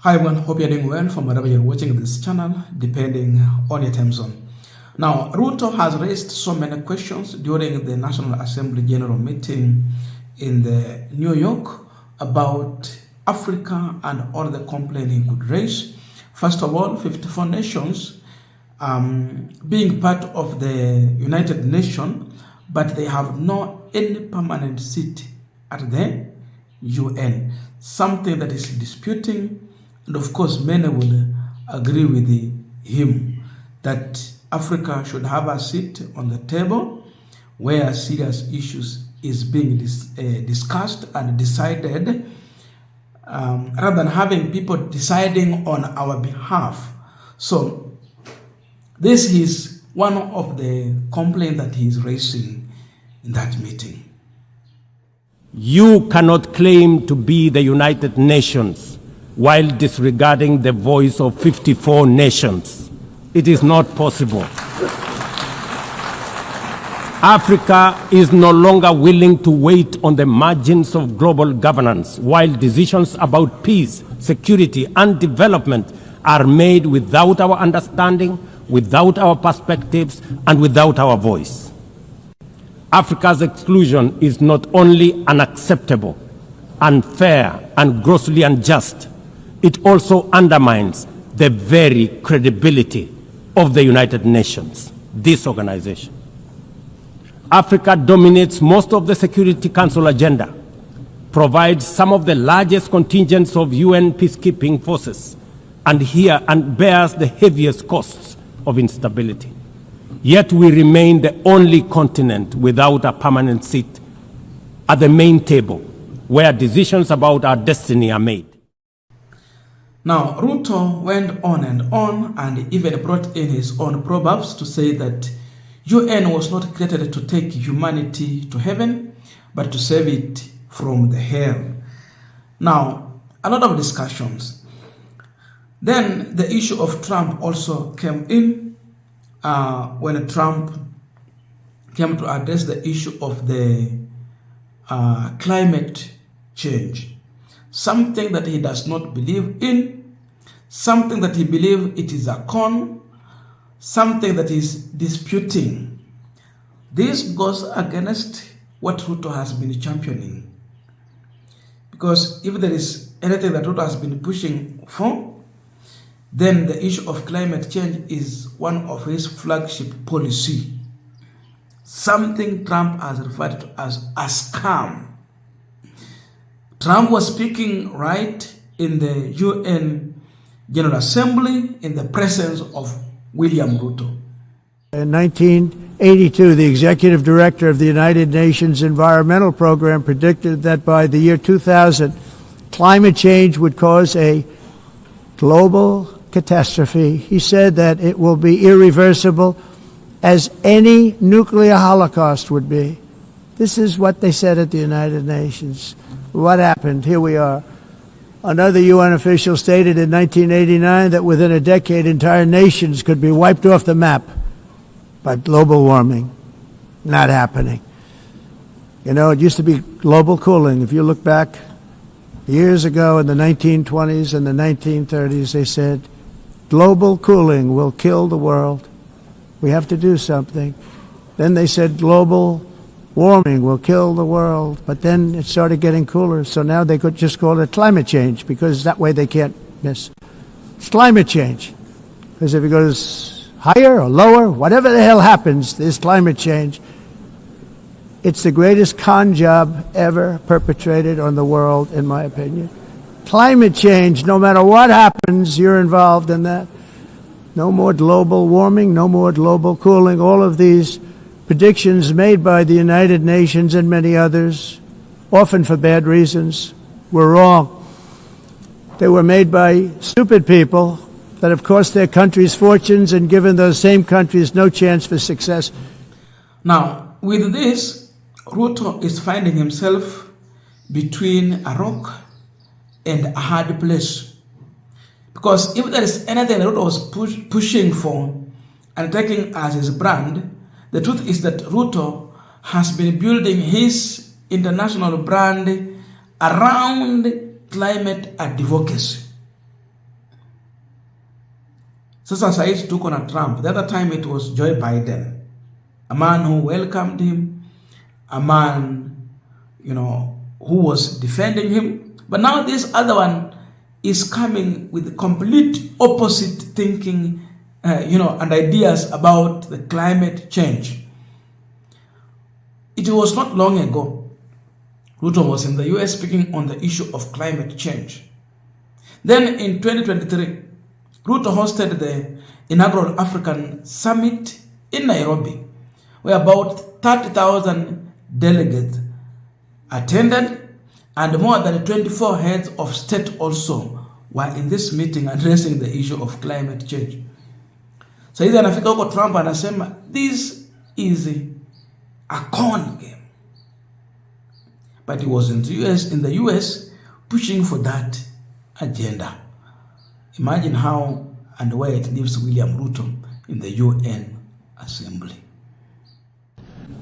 Hi everyone, hope you're doing well from wherever you're watching this channel, depending on your time zone. Now, Ruto has raised so many questions during the National Assembly General Meeting in the New York about Africa and all the complaints he could raise. First of all, 54 nations being part of the United Nations, but they have no any permanent seat at the UN. Something that is disputing. And of course, many will agree with him that Africa should have a seat on the table where serious issues is being discussed and decided, rather than having people deciding on our behalf. So this is one of the complaints that he is raising in that meeting. You cannot claim to be the United Nations while disregarding the voice of 54 nations. It is not possible. Africa is no longer willing to wait on the margins of global governance while decisions about peace, security, and development are made without our understanding, without our perspectives, and without our voice. Africa's exclusion is not only unacceptable, unfair, and grossly unjust, it also undermines the very credibility of the United Nations, this organization. Africa dominates most of the Security Council agenda, provides some of the largest contingents of UN peacekeeping forces, and bears the heaviest costs of instability. Yet we remain the only continent without a permanent seat at the main table, where decisions about our destiny are made. Now, Ruto went on and even brought in his own proverbs to say that UN was not created to take humanity to heaven, but to save it from the hell. Now, a lot of discussions. Then the issue of Trump also came in when Trump came to address the issue of the climate change. Something that he does not believe in, something that he believes it is a con, something that is disputing. This goes against what Ruto has been championing. Because if there is anything that Ruto has been pushing for, then the issue of climate change is one of his flagship policy. Something Trump has referred to as a scam. Trump was speaking right in the UN General Assembly in the presence of William Ruto. In 1982, the executive director of the United Nations Environmental Program predicted that by the year 2000, climate change would cause a global catastrophe. He said that it will be irreversible as any nuclear holocaust would be. This is what they said at the United Nations. What happened? Here we are. Another UN official stated in 1989 that within a decade, entire nations could be wiped off the map by global warming. Not happening. You know, it used to be global cooling. If you look back years ago in the 1920s and the 1930s, they said, global cooling will kill the world. We have to do something. Then they said global warming will kill the world, but then it started getting cooler, so now they could just call it climate change, because that way they can't miss. It's climate change, because if it goes higher or lower, whatever the hell happens, there's climate change. It's the greatest con job ever perpetrated on the world, in my opinion. Climate change, no matter what happens, you're involved in that. No more global warming, no more global cooling, all of these predictions made by the United Nations and many others, often for bad reasons, were wrong. They were made by stupid people that have cost their countries fortunes and given those same countries no chance for success. Now, with this, Ruto is finding himself between a rock and a hard place. Because if there is anything that Ruto was pushing for and taking as his brand, the truth is that Ruto has been building his international brand around climate advocacy. Sasa saizi tuko na Trump. The other time it was Joe Biden, a man who welcomed him, a man, who was defending him. But now this other one is coming with complete opposite thinking, and ideas about the climate change. It was not long ago, Ruto was in the US speaking on the issue of climate change. Then in 2023, Ruto hosted the inaugural African Summit in Nairobi, where about 30,000 delegates attended, and more than 24 heads of state also were in this meeting addressing the issue of climate change. So hizi anafika huko Trump anasema this is a con game. But he was in the US pushing for that agenda. Imagine how and where it leaves William Ruto in the UN Assembly.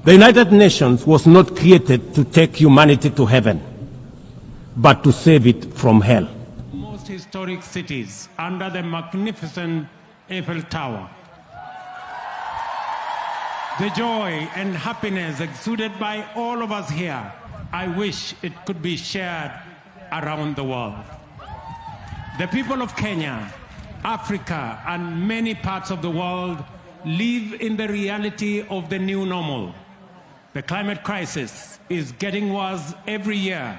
The United Nations was not created to take humanity to heaven, but to save it from hell. Most historic cities under the magnificent Eiffel Tower. The joy and happiness exuded by all of us here, I wish it could be shared around the world. The people of Kenya, Africa, and many parts of the world live in the reality of the new normal. The climate crisis is getting worse every year,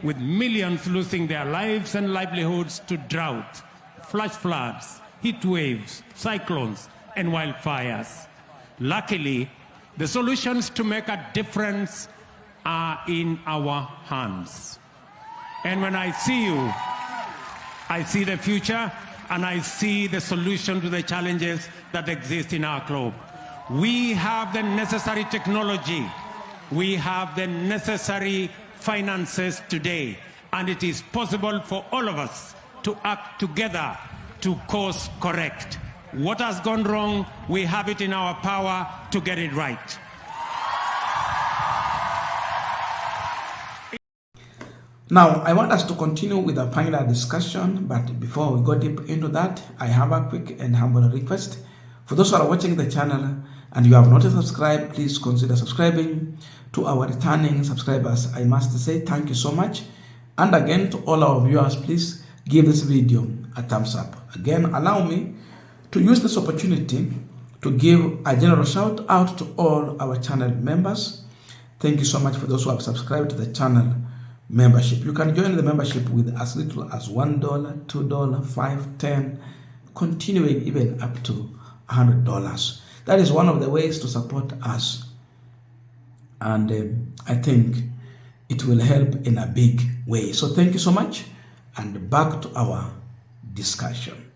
with millions losing their lives and livelihoods to drought, flash floods, heat waves, cyclones, and wildfires. Luckily, the solutions to make a difference are in our hands. And when I see you, I see the future, and I see the solution to the challenges that exist in our globe. We have the necessary technology, we have the necessary finances today, and it is possible for all of us to act together to course correct. What has gone wrong, we have it in our power to get it right. Now, I want us to continue with the panel discussion, but before we go deep into that, I have a quick and humble request. For those who are watching the channel and you have not subscribed, please consider subscribing. To our returning subscribers, I must say thank you so much. And again, to all our viewers, please give this video a thumbs up. Again, allow me to use this opportunity to give a general shout out to all our channel members. Thank you so much for those who have subscribed to the channel membership. You can join the membership with as little as $1, $2, $5, $10, continuing even up to $100. That is one of the ways to support us. And I think it will help in a big way. So thank you so much. And back to our discussion.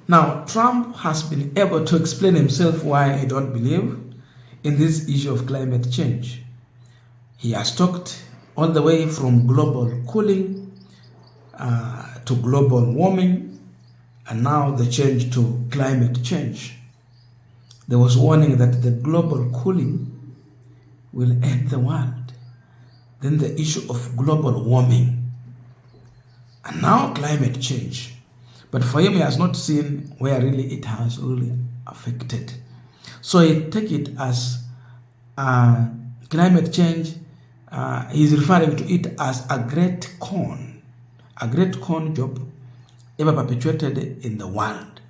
Now, Trump has been able to explain himself why he don't believe in this issue of climate change. He has talked all the way from global cooling to global warming, and now the change to climate change. There was warning that the global cooling will end the world. Then the issue of global warming, and now climate change. But for him, he has not seen where really it has really affected. So he take it as climate change. He's referring to it as a great con job ever perpetuated in the world.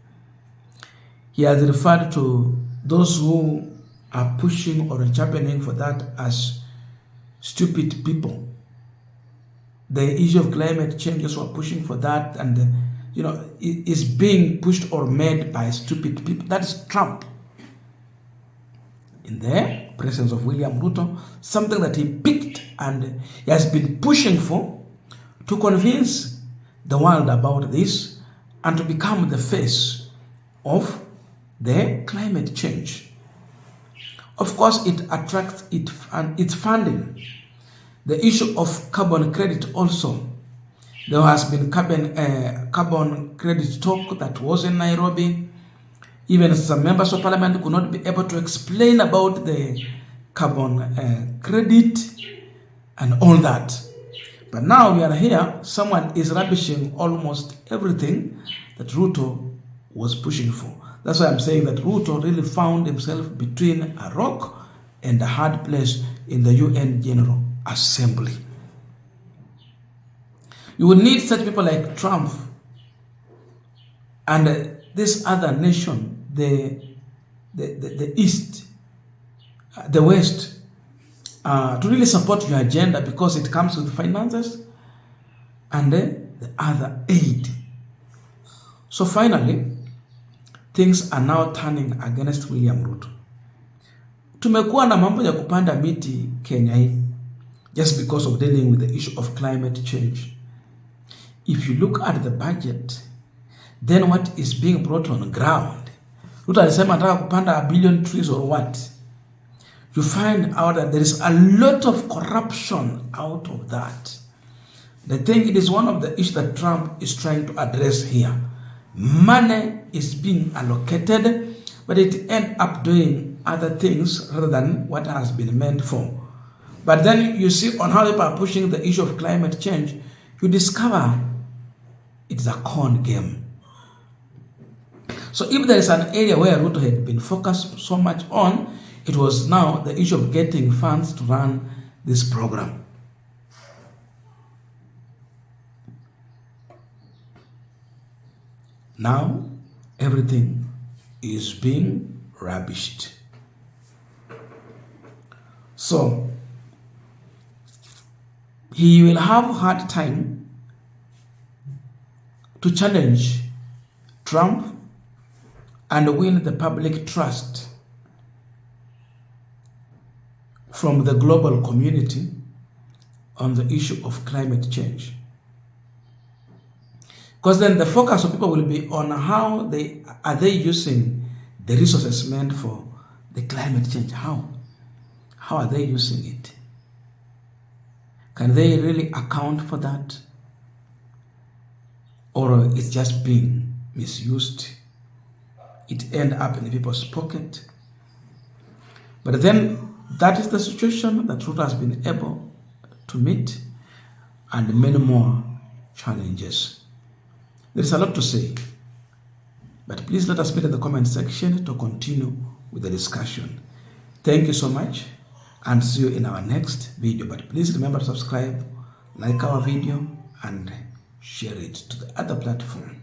He has referred to those who are pushing or championing for that as stupid people. The issue of climate change is what pushing for that, and is being pushed or made by stupid people. That is Trump. In the presence of William Ruto, something that he picked and he has been pushing for to convince the world about this and to become the face of the climate change. Of course, it attracts its funding. The issue of carbon credit also. There has been carbon credit talk that was in Nairobi. Even some members of parliament could not be able to explain about the carbon credit and all that. But now we are here, someone is rubbishing almost everything that Ruto was pushing for. That's why I'm saying that Ruto really found himself between a rock and a hard place in the UN General Assembly. You would need such people like Trump and this other nation, the East, the West, to really support your agenda, because it comes with finances and the other aid. So finally, things are now turning against William Ruto. Tumekuwa na mambo ya kupanda miti Kenya hii, just because of dealing with the issue of climate change. If you look at the budget, then what is being brought on ground, Ruto alisema anataka kupanda 1 billion trees or what? You find out that there is a lot of corruption out of that. I think it is one of the issues that Trump is trying to address here. Money is being allocated, but it ends up doing other things rather than what has been meant for. But then you see on how people are pushing the issue of climate change, you discover it's a con game. So if there is an area where Ruto had been focused so much on, it was now the issue of getting funds to run this program. Now, everything is being rubbished. So, he will have a hard time to challenge Trump and win the public trust from the global community on the issue of climate change. Because then the focus of people will be on how they are using the resources meant for the climate change. How are they using it? Can they really account for that? Or it's just being misused? It ends up in people's pocket. But then that is the situation that Ruto has been able to meet, and many more challenges. There is a lot to say, but please let us meet in the comment section to continue with the discussion. Thank you so much, and see you in our next video. But please remember to subscribe, like our video, and share it to the other platform.